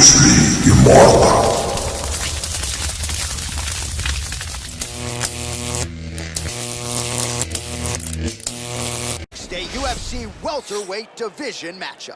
is the immortal. A UFC welterweight division matchup.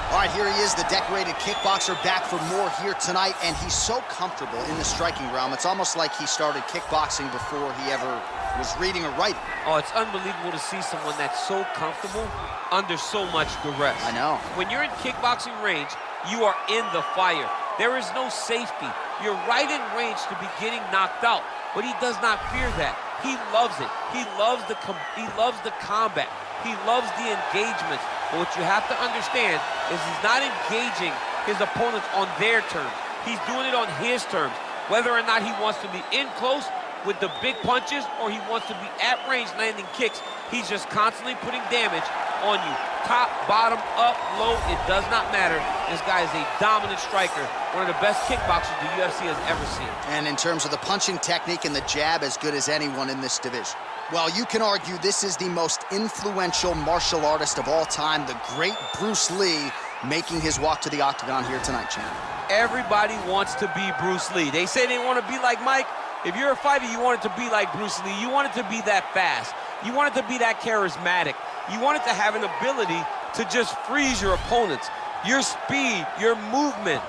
All right, here he is, the decorated kickboxer, back for more here tonight, and he's so comfortable in the striking realm. It's almost like he started kickboxing before he ever was reading or writing. Oh, it's unbelievable to see someone that's so comfortable under so much duress. I know. When you're in kickboxing range, you are in the fire. There is no safety. You're right in range to be getting knocked out, but he does not fear that. He loves it. He loves the combat. He loves the engagements. But what you have to understand is he's not engaging his opponents on their terms. He's doing it on his terms. Whether or not he wants to be in close with the big punches or he wants to be at range landing kicks, he's just constantly putting damage on you. Top, bottom, up, low, it does not matter. This guy is a dominant striker, one of the best kickboxers the UFC has ever seen. And in terms of the punching technique and the jab, as good as anyone in this division. Well, you can argue this is the most influential martial artist of all time, the great Bruce Lee, making his walk to the octagon here tonight, champ. Everybody wants to be Bruce Lee. They say they want to be like Mike. If you're a fighter, you want it to be like Bruce Lee. You want it to be that fast. You want it to be that charismatic. You want it to have an ability to just freeze your opponents. Your speed, your movement,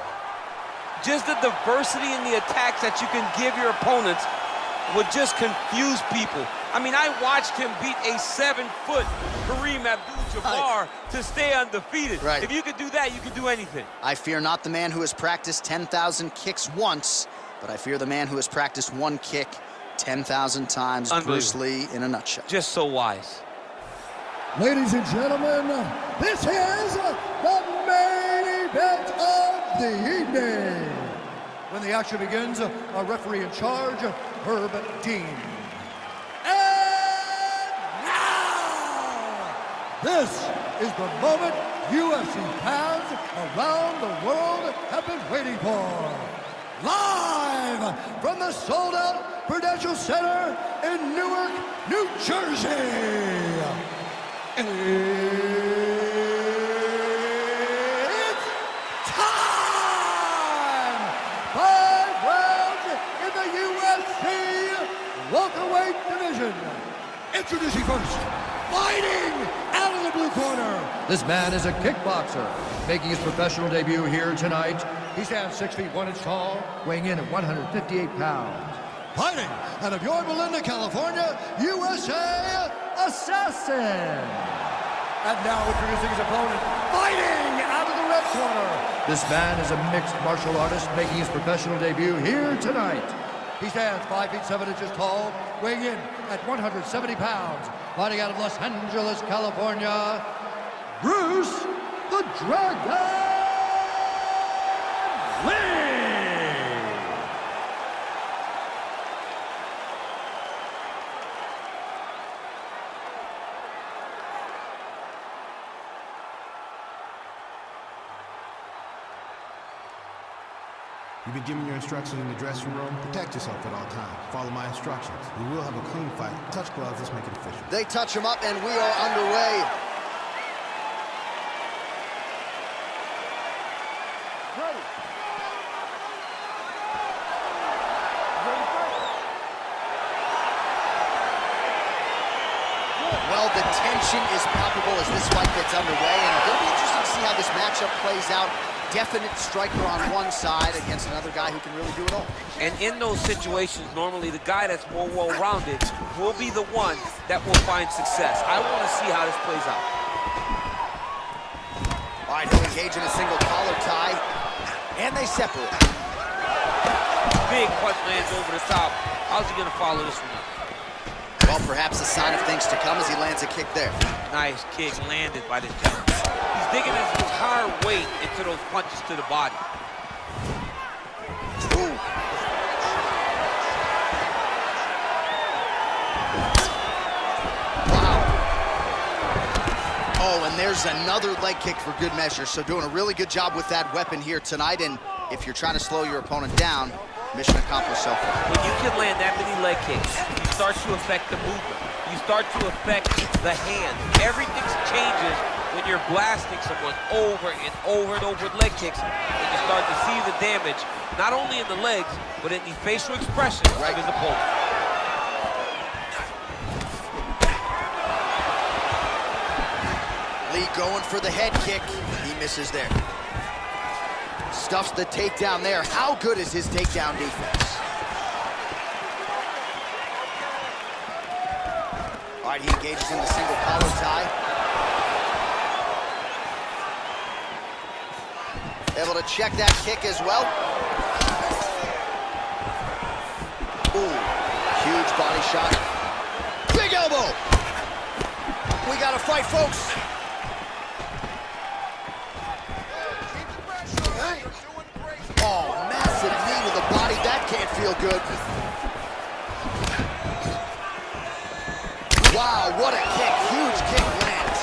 just the diversity in the attacks that you can give your opponents would just confuse people. I mean, I watched him beat a 7-foot Kareem Abdul-Jabbar to stay undefeated. Right. If you could do that, you could do anything. I fear not the man who has practiced 10,000 kicks once, but I fear the man who has practiced one kick 10,000 times. Bruce Lee in a nutshell. Just so wise. Ladies and gentlemen, this is the main event of the evening. When the action begins, our referee in charge, Herb Dean. And now, this is the moment UFC fans around the world have been waiting for. Live from the sold-out Prudential Center in Newark, New Jersey. It's time! 5 rounds in the UFC welterweight division. Introducing first, fighting out of the blue corner. This man is a kickboxer, making his professional debut here tonight. He stands 6 feet 1 inch tall, weighing in at 158 pounds. Fighting out of Yorba Linda, California, USA, Assassin. And now introducing his opponent, fighting out of the red corner. This man is a mixed martial artist making his professional debut here tonight. He stands 5 feet 7 inches tall, weighing in at 170 pounds. Fighting out of Los Angeles, California, Bruce the Dragon Lee. You've been given your instructions in the dressing room. Protect yourself at all times. Follow my instructions. We will have a clean fight. Touch gloves, let's make it official. They touch him up, and we are underway. Ready. Well, the tension is palpable as this fight gets underway, and it'll be interesting to see how this matchup plays out. Definite striker on one side against another guy who can really do it all. And in those situations, normally the guy that's more well-rounded will be the one that will find success. I want to see how this plays out. All right, he'll engage in a single collar tie, and they separate. Big punch lands over the top. How's he going to follow this one up? Well, perhaps a sign of things to come as he lands a kick there. Nice kick landed by this gentleman. He's digging his entire weight into those punches to the body. Ooh. Wow. Oh, and there's another leg kick for good measure. So doing a really good job with that weapon here tonight. And if you're trying to slow your opponent down, Mission accomplished so far. When you can land that many leg kicks, you start to affect the movement. You start to affect the hand. Everything changes when you're blasting someone over and over and over with leg kicks, and you start to see the damage, not only in the legs, but in the facial expression of his opponent. Lee going for the head kick. He misses there. Stuffs the takedown there. How good is his takedown defense? All right, he engages in the single collar tie. Able to check that kick as well. Ooh, huge body shot. Big elbow. We got to fight, folks. Oh, massive knee to the body. That can't feel good. Wow, what a kick. Huge kick lands.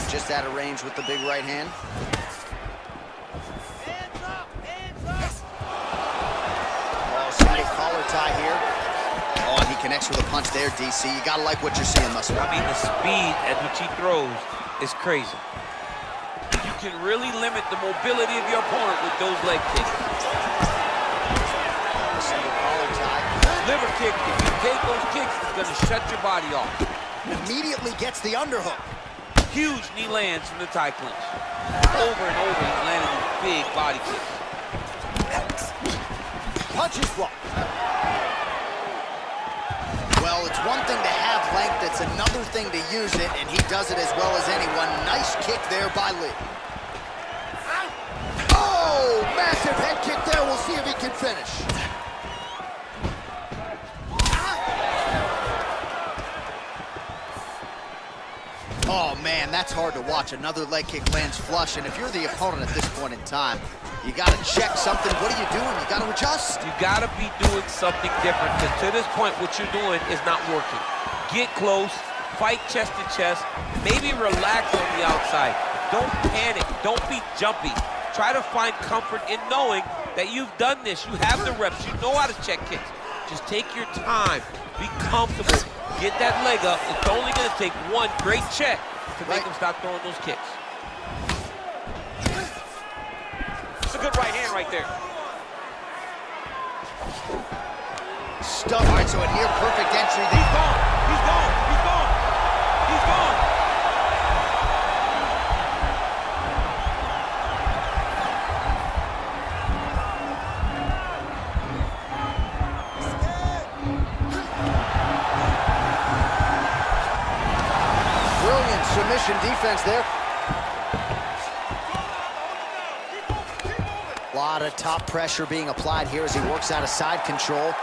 Just out of range with the big right hand. Hands up, hands up. Oh, single collar tie here. Oh, and he connects with a punch there, DC. You gotta like what you're seeing thus far. I mean, the speed at which he throws is crazy. You can really limit the mobility of your opponent with those leg kicks. Single collar tie. Liver kick, if you take those kicks, it's gonna shut your body off. Immediately gets the underhook. Huge knee lands from the tie clinch. Over and over, he's landing these big body kicks. Punches blocked. Well, it's one thing to have length, it's another thing to use it, and he does it as well as anyone. Nice kick there by Lee. Oh, massive head kick there. We'll see if he can finish. Oh, man, that's hard to watch. Another leg kick lands flush, and if you're the opponent at this point in time, you got to check something. What are you doing? You got to adjust. You got to be doing something different, because to this point, what you're doing is not working. Get close, fight chest to chest, maybe relax on the outside. Don't panic, don't be jumpy. Try to find comfort in knowing that you've done this. You have the reps, you know how to check kicks. Just take your time, be comfortable, get that leg up. It's only gonna take one great check to make him stop throwing those kicks. It's a good right hand right there. Stuff. All right, so a near perfect entry. He's gone, he's gone, he's gone, he's gone. Brilliant submission defense there. A lot of top pressure being applied here as he works out of side control.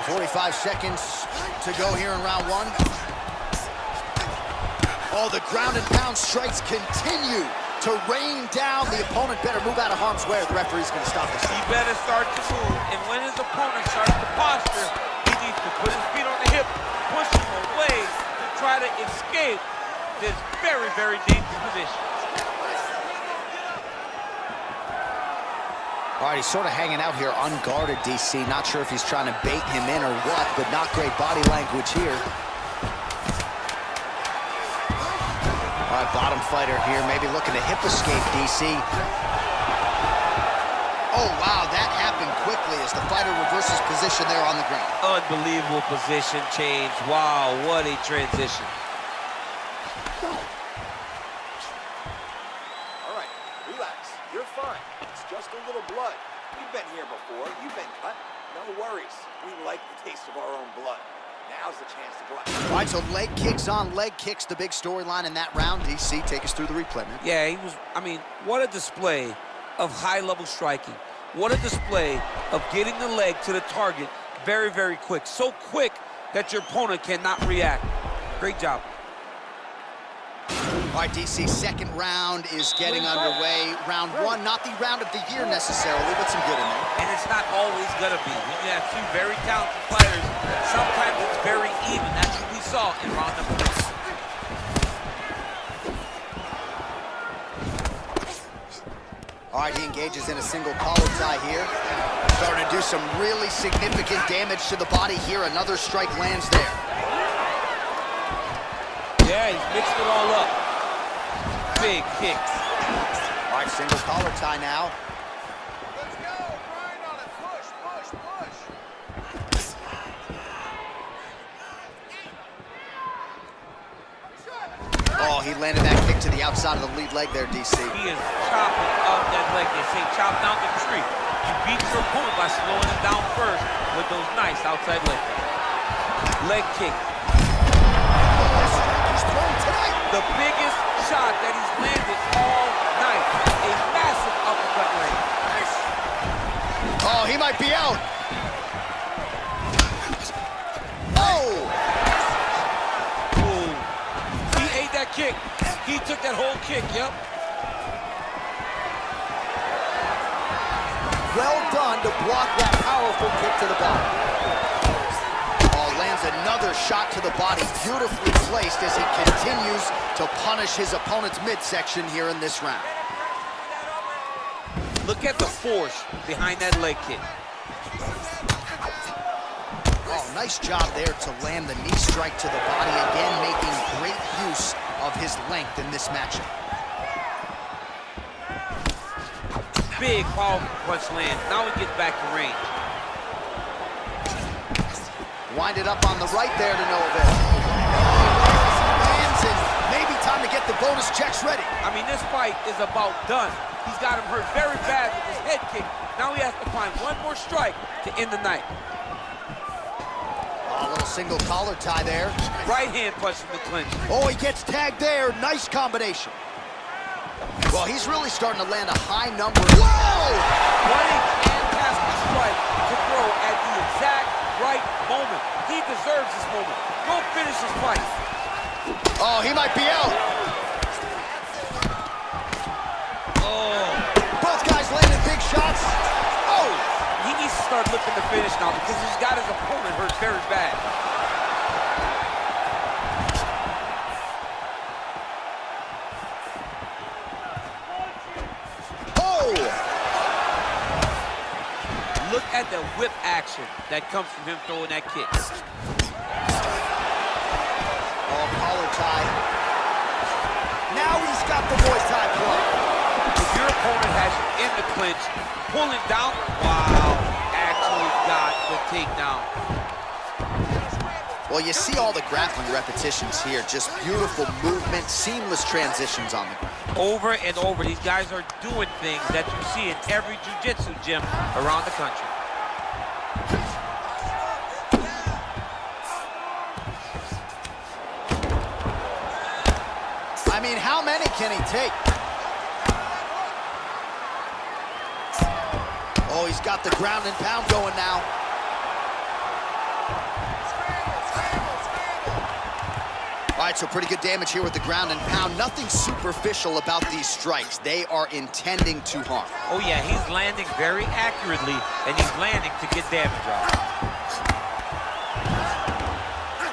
45 seconds to go here in round one. Oh, the ground and pound strikes continue to rain down. The opponent better move out of harm's way or the referee's going to stop this. He better start to move, and when his opponent starts to posture, he needs to put his feet on the hip, push him away to try to escape this very, very dangerous position. All right, he's sort of hanging out here unguarded, DC. Not sure if he's trying to bait him in or what, but not great body language here. All right, bottom fighter here, maybe looking to hip escape, DC. Oh, wow, that happened quickly as the fighter reverses position there on the ground. Unbelievable position change. Wow, what a transition. All right, relax. You're fine. It's just a little blood. You've been here before. You've been cut. No worries. We like the taste of our own blood. Now's the chance to go out. All right, so leg kicks on leg kicks, the big storyline in that round. DC, take us through the replay, man. Yeah, he was, I mean, what a display of high-level striking. What a display of getting the leg to the target very, very quick. So quick that your opponent cannot react. Great job. All right, DC, second round is getting underway. Round one, not the round of the year necessarily, but some good in there. And it's not always gonna be. When you have two very talented fighters, sometimes it's very even. That's what we saw in round number one. All right, he engages in a single collar tie here. Starting to do some really significant damage to the body here. Another strike lands there. Yeah, he's mixed it all up. Big kicks. All right, single collar tie now. Let's go. Grind on it. Push, push, push. Oh, he landed that kick to the outside of the lead leg there, DC. He is chopping up that leg. They say chop down the tree. You beat your opponent by slowing him down first with those nice outside leg kicks. Leg kick. He's thrown tonight. The biggest shot that he's landed all night. A massive uppercut leg. Oh, he might be out. Oh! Ooh. He ate that kick. He took that whole kick, yep. Well done to block that powerful kick to the body. Oh, lands another shot to the body, beautifully placed as he continues to punish his opponent's midsection here in this round. Look at the force behind that leg kick. Oh, nice job there to land the knee strike to the body, again making great use of his length in this matchup. Big, powerful punch land. Now he gets back to range. Winded up on the right there to no avail. Lands and maybe time to get the bonus checks ready. I mean, this fight is about done. He's got him hurt very bad with his head kick. Now he has to find one more strike to end the night. A little single collar tie there. Right hand punch from the clinch. Oh, he gets tagged there. Nice combination. Well, he's really starting to land a high number. Whoa! Running and passing the strike to throw at the exact right moment. He deserves this moment. Go finish this fight. Oh, he might be out. Oh. Both guys landed big shots. Oh! He needs to start looking to finish now because he's got his opponent hurt very bad. Oh! Look at the whip action that comes from him throwing that kick. Oh, collar tie. Now he's got the Muay Thai club. If your opponent has you in the clinch, pulling down, wow, actually got the takedown. Well, you see all the grappling repetitions here. Just beautiful movement, seamless transitions on the ground. Over and over, these guys are doing things that you see in every jiu-jitsu gym around the country. I mean, how many can he take? Oh, he's got the ground and pound going now. All right, so pretty good damage here with the ground and pound. Nothing superficial about these strikes. They are intending to harm. Oh yeah, he's landing very accurately, and he's landing to get damage off.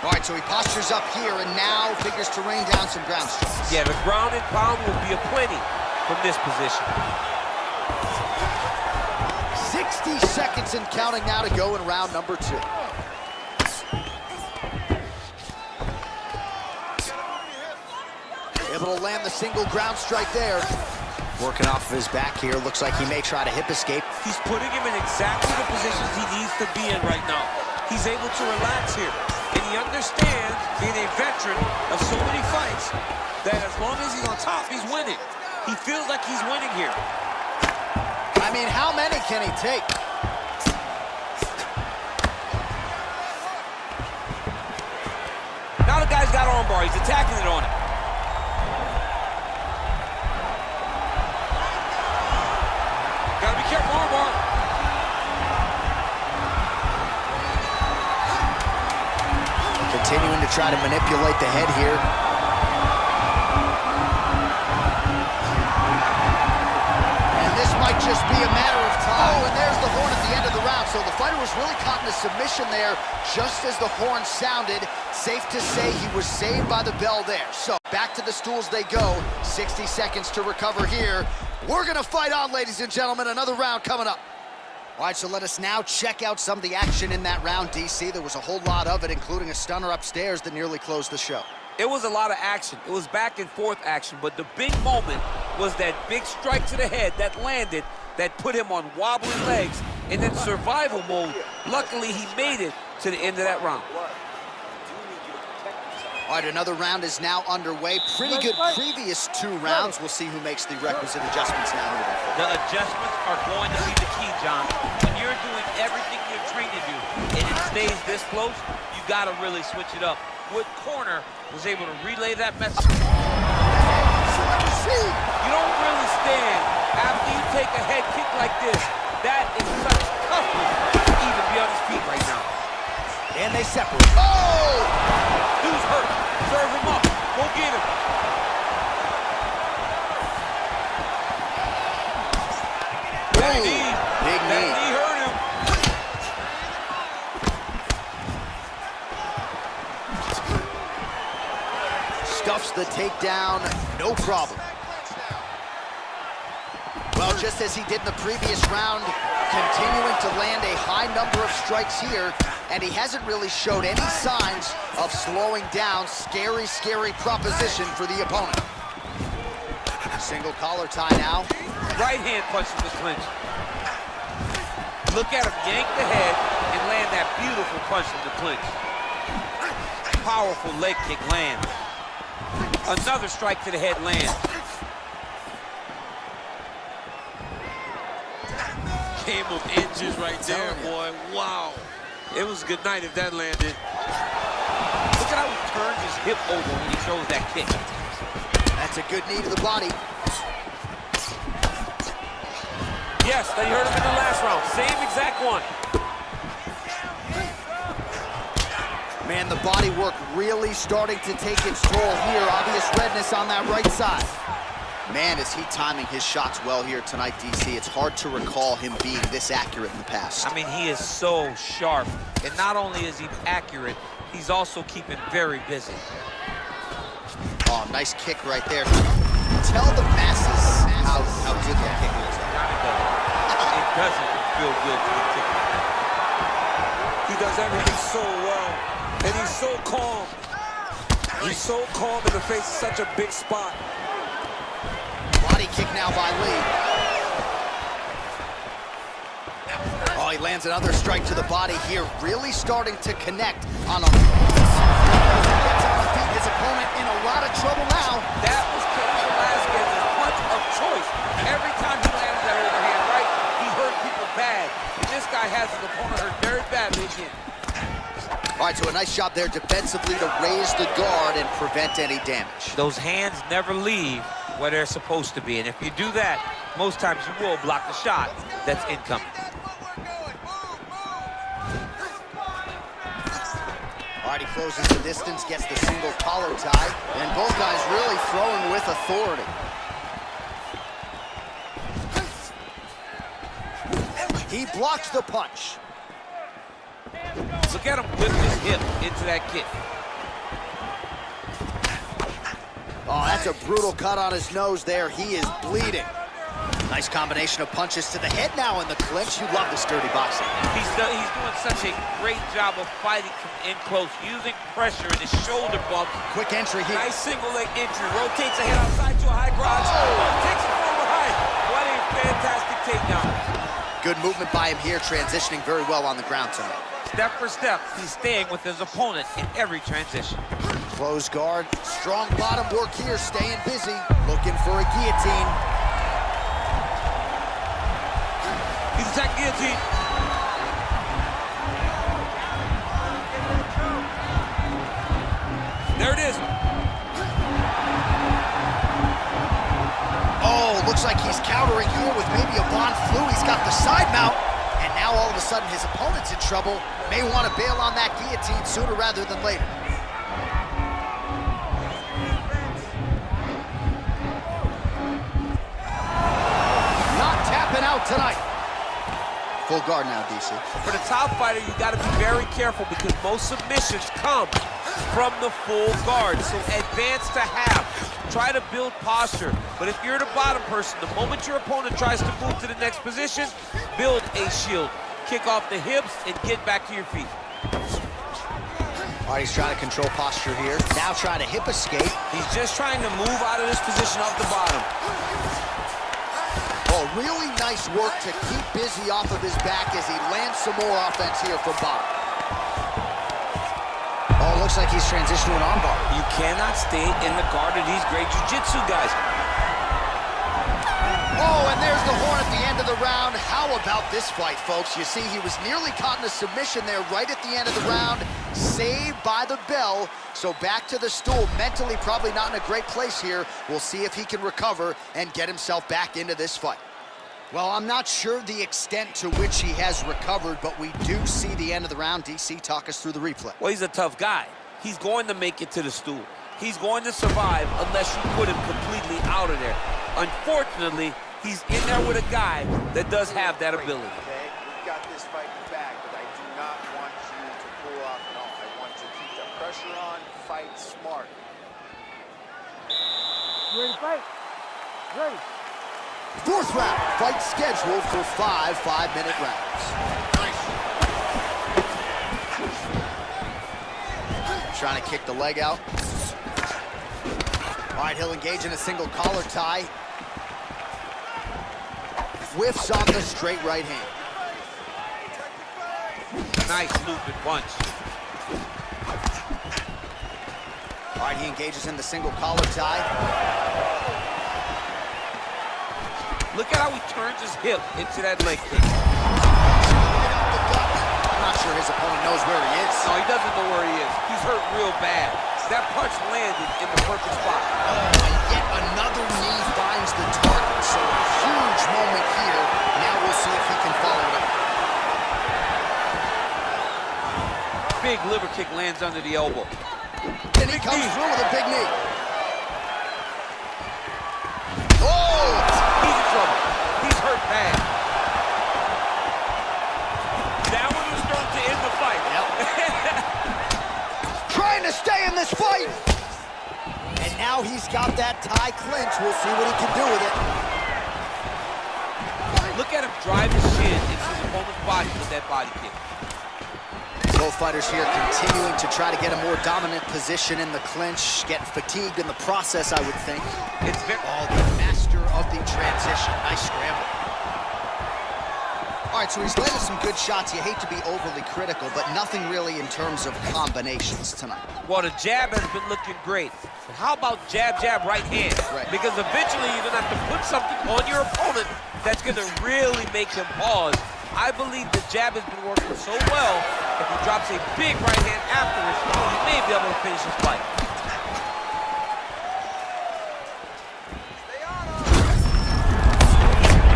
All right, so he postures up here and now figures to rain down some ground strikes. Yeah, the ground and pound will be aplenty from this position. 60 seconds and counting now to go in round number 2. Able to land the single ground strike there. Working off of his back here. Looks like he may try to hip escape. He's putting him in exactly the positions he needs to be in right now. He's able to relax here. And he understands, being a veteran of so many fights, that as long as he's on top, he's winning. He feels like he's winning here. I mean, how many can he take? Now the guy's got armbar. He's attacking it on him. Gotta be careful, armbar. Continuing to try to manipulate the head here. And this might just be a matter of time. Oh, and there's the horn at the end of the round. So the fighter was really caught in a submission there just as the horn sounded. Safe to say he was saved by the bell there. So back to the stools they go. 60 seconds to recover here. We're gonna fight on, ladies and gentlemen. Another round coming up. All right, so let us now check out some of the action in that round, DC. There was a whole lot of it, including a stunner upstairs that nearly closed the show. It was a lot of action. It was back and forth action, but the big moment was that big strike to the head that landed, that put him on wobbly legs, and in survival mode, luckily he made it to the end of that round. All right, another round is now underway. Pretty good previous 2 rounds. We'll see who makes the requisite adjustments now moving forward. The adjustments are going to be the key, John. When you're doing everything you're trained to do, and it stays this close, you got to really switch it up. Wood Corner was able to relay that message. You don't really stand after you take a head kick like this. That is such toughness to even be on his feet right now. And they separate. Oh! Dude's hurt. Serve him up. Go get him. That knee. Big knee. That knee hurt him. Stuffs the takedown, no problem. Well, just as he did in the previous round, continuing to land a high number of strikes here, and he hasn't really showed any signs of slowing down. Scary, scary proposition for the opponent. Single collar tie now. Right hand punch in the clinch. Look at him yank the head and land that beautiful punch in the clinch. Powerful leg kick land. Another strike to the head land. Game of inches right there, boy. Wow. It was a good night if that landed. Look at how he turns his hip over when he throws that kick. That's a good knee to the body. Yes, they hurt him in the last round. Same exact one. Man, the body work really starting to take its toll here. Obvious redness on that right side. Man, is he timing his shots well here tonight, DC. It's hard to recall him being this accurate in the past. I mean, he is so sharp. And not only is he accurate, he's also keeping very busy. Oh, nice kick right there. Tell the masses how good that kick is. It doesn't feel good to be kicking. He does everything so well, and he's so calm. He's so calm in the face of such a big spot. Body kick now by Lee. Oh, he lands another strike to the body here, really starting to connect on a... Gets on the feet, his opponent in a lot of trouble now. That was Cain Velasquez's punch of choice. Every time he lands that overhand right, he hurt people bad. And this guy has his opponent hurt very badly again. All right, so a nice job there defensively to raise the guard and prevent any damage. Those hands never leave where they're supposed to be. And if you do that, most times you will block the shot that's incoming. All right, he closes the distance, gets the single collar tie, and both guys really throwing with authority. He blocks the punch. Look at him whip his hip into that kick. Oh, that's a brutal cut on his nose there. He is bleeding. Nice combination of punches to the head now in the clinch. You love this dirty boxing. He's doing such a great job of fighting from in close, using pressure in his shoulder bump. Quick entry here. Nice single leg entry. Rotates the head outside to a high garage. Takes it forward high. What a fantastic takedown. Good movement by him here, transitioning very well on the ground tonight. Step for step, he's staying with his opponent in every transition. Close guard, strong bottom work here, staying busy, looking for a guillotine. He's attacking guillotine. There it is. Oh, looks like he's countering here with maybe a Von Flu. He's got the side mount, and now all of a sudden his opponent's in trouble. May want to bail on that guillotine sooner rather than later. Not tapping out tonight. Full guard now, DC. For the top fighter, you got to be very careful because most submissions come from the full guard. So advance to half. Try to build posture. But if you're the bottom person, the moment your opponent tries to move to the next position, build a shield. Kick off the hips and get back to your feet. All right, he's trying to control posture here. Now trying to hip escape. He's just trying to move out of this position off the bottom. Oh, really nice work to keep busy off of his back as he lands some more offense here from bottom. Oh, looks like he's transitioned to an armbar. You cannot stay in the guard of these great jiu-jitsu guys. Oh, and there's the horn at the end of the round. How about this fight, folks? You see, he was nearly caught in a submission there right at the end of the round. Saved by the bell. So back to the stool. Mentally probably not in a great place here. We'll see if he can recover and get himself back into this fight. Well, I'm not sure the extent to which he has recovered, but we do see the end of the round. DC, talk us through the replay. Well, he's a tough guy. He's going to make it to the stool. He's going to survive unless you put him completely out of there. Unfortunately, he's in there with a guy that does have that ability. Okay, we've got this fight back, but I do not want you to pull off at all. I want you to keep the pressure on, fight smart. You ready to fight? Ready. Fourth round, fight scheduled for 5 5-minute rounds. Trying to kick the leg out. All right, he'll engage in a single collar tie. Whiffs on the straight right hand. Nice looping punch. All right, he engages in the single collar tie. Look at how he turns his hip into that leg kick. I'm not sure his opponent knows where he is. No, he doesn't know where he is. He's hurt real bad. That punch landed in the perfect spot. Oh, and yet another knee finds the target. So a huge moment here. Now we'll see if he can follow it up. Big liver kick lands under the elbow. And he comes through with a big knee. Oh! He's in trouble. He's hurt bad. That one was starting to end the fight. Yep. Trying to stay in this fight. And now he's got that tie clinch. We'll see what he can do with it. Look at him drive his shin into his opponent's body with that body kick. Both fighters here continuing to try to get a more dominant position in the clinch, getting fatigued in the process, I would think. It's very... Oh, the master of the transition. Nice scramble. All right, so he's landed some good shots. You hate to be overly critical, but nothing really in terms of combinations tonight. Well, the jab has been looking great. But how about jab, jab, right hand? Right. Because eventually you're going to have to put something on your opponent that's going to really make him pause. I believe the jab has been working so well, if he drops a big right hand afterwards, he may be able to finish his fight.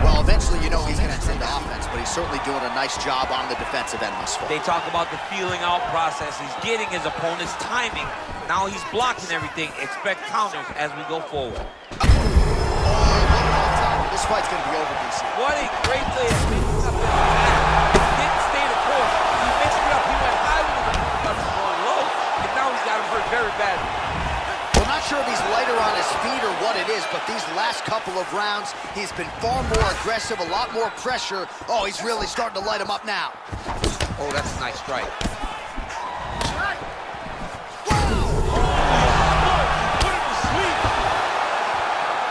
Well, eventually you know he's going to send to offense, but he's certainly doing a nice job on the defensive end this fight. They talk about the feeling out process. He's getting his opponent's timing. Now he's blocking everything. Expect counters as we go forward. This fight's going to be over, DC. What a great play of mixing up the attack. Didn't stay the course. He mixed it up. He went high with the going low, and now he's got him hurt very badly. Well, not sure if he's lighter on his feet or what it is, but these last couple of rounds, he's been far more aggressive, a lot more pressure. Oh, he's really starting to light him up now. Oh, that's a nice strike.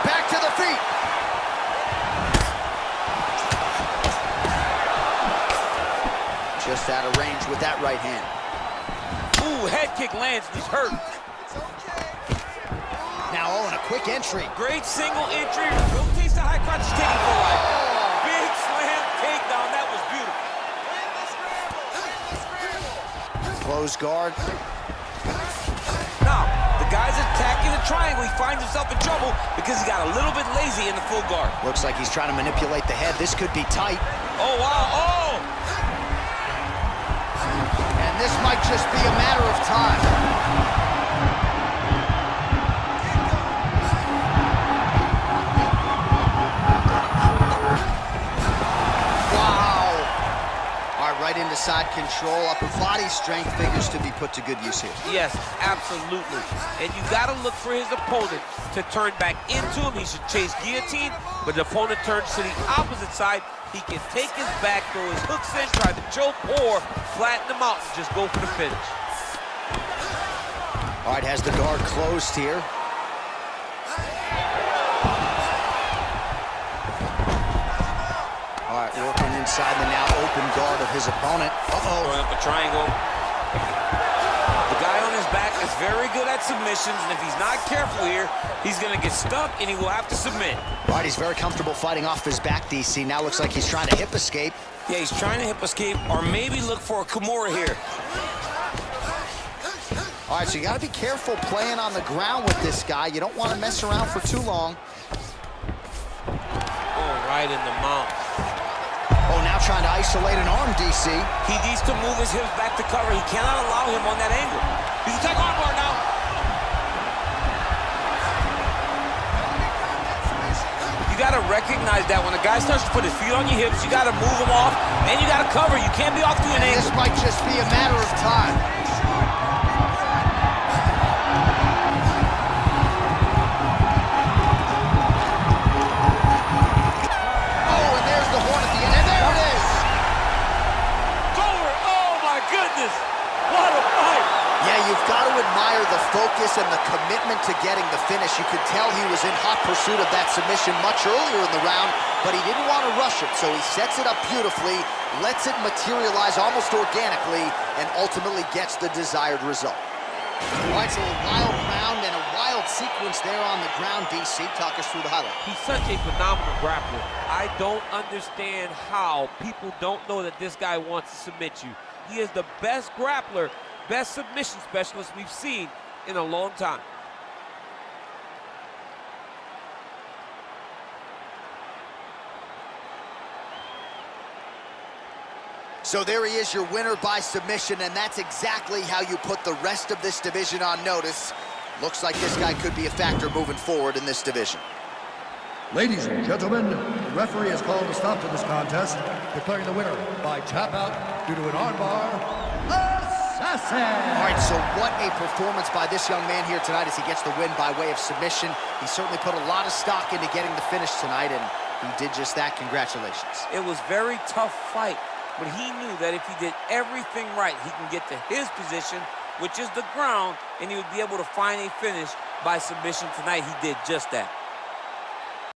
Back to the feet. Just out of range with that right hand. Ooh, head kick lands, and he's hurt. Now, oh, and a quick entry. Great single entry, rotates the high crotch, taking for life. Big slam takedown, that was beautiful. Close guard. Now, the guy's attacking the triangle. He finds himself in trouble because he got a little bit lazy in the full guard. Looks like he's trying to manipulate the head. This could be tight. Oh, wow, oh! And this might just be a matter of time. Wow. ringside control, upper body strength figures to be put to good use here. Yes, absolutely. And you got to look for his opponent to turn back into him. He should chase guillotine, but the opponent turns to the opposite side. He can take his back, throw his hooks in, try to choke, or flatten him out and just go for the finish. All right, has the guard closed here. All right, working inside the now open guard of his opponent. Uh-oh. Throwing up a triangle. The guy on his back is very good at submissions, and if he's not careful here, he's going to get stuck, and he will have to submit. All right, he's very comfortable fighting off his back, DC. Now looks like he's trying to hip escape. Yeah, he's trying to hip escape, or maybe look for a Kimura here. All right, so you got to be careful playing on the ground with this guy. You don't want to mess around for too long. Oh, right in the mouth. Oh, now trying to isolate an arm, DC. He needs to move his hips back to cover. He cannot allow him on that angle. He's attacking arm bar now. You got to recognize that when a guy starts to put his feet on your hips, you got to move him off, and you got to cover. You can't be off to an angle. This might just be a matter of time. What a fight! Yeah, you've got to admire the focus and the commitment to getting the finish. You could tell he was in hot pursuit of that submission much earlier in the round, but he didn't want to rush it, so he sets it up beautifully, lets it materialize almost organically, and ultimately gets the desired result. All right, so a wild round and a wild sequence there on the ground, DC. Talk us through the highlight. He's such a phenomenal grappler. I don't understand how people don't know that this guy wants to submit you. He is the best grappler, best submission specialist we've seen in a long time. So there he is, your winner by submission, and that's exactly how you put the rest of this division on notice. Looks like this guy could be a factor moving forward in this division. Ladies and gentlemen, the referee has called a stop to this contest, declaring the winner by tap out due to an armbar assassin. All right, so what a performance by this young man here tonight as he gets the win by way of submission. He certainly put a lot of stock into getting the finish tonight, and he did just that. Congratulations. It was a very tough fight, but he knew that if he did everything right, he can get to his position, which is the ground, and he would be able to find a finish by submission tonight. He did just that.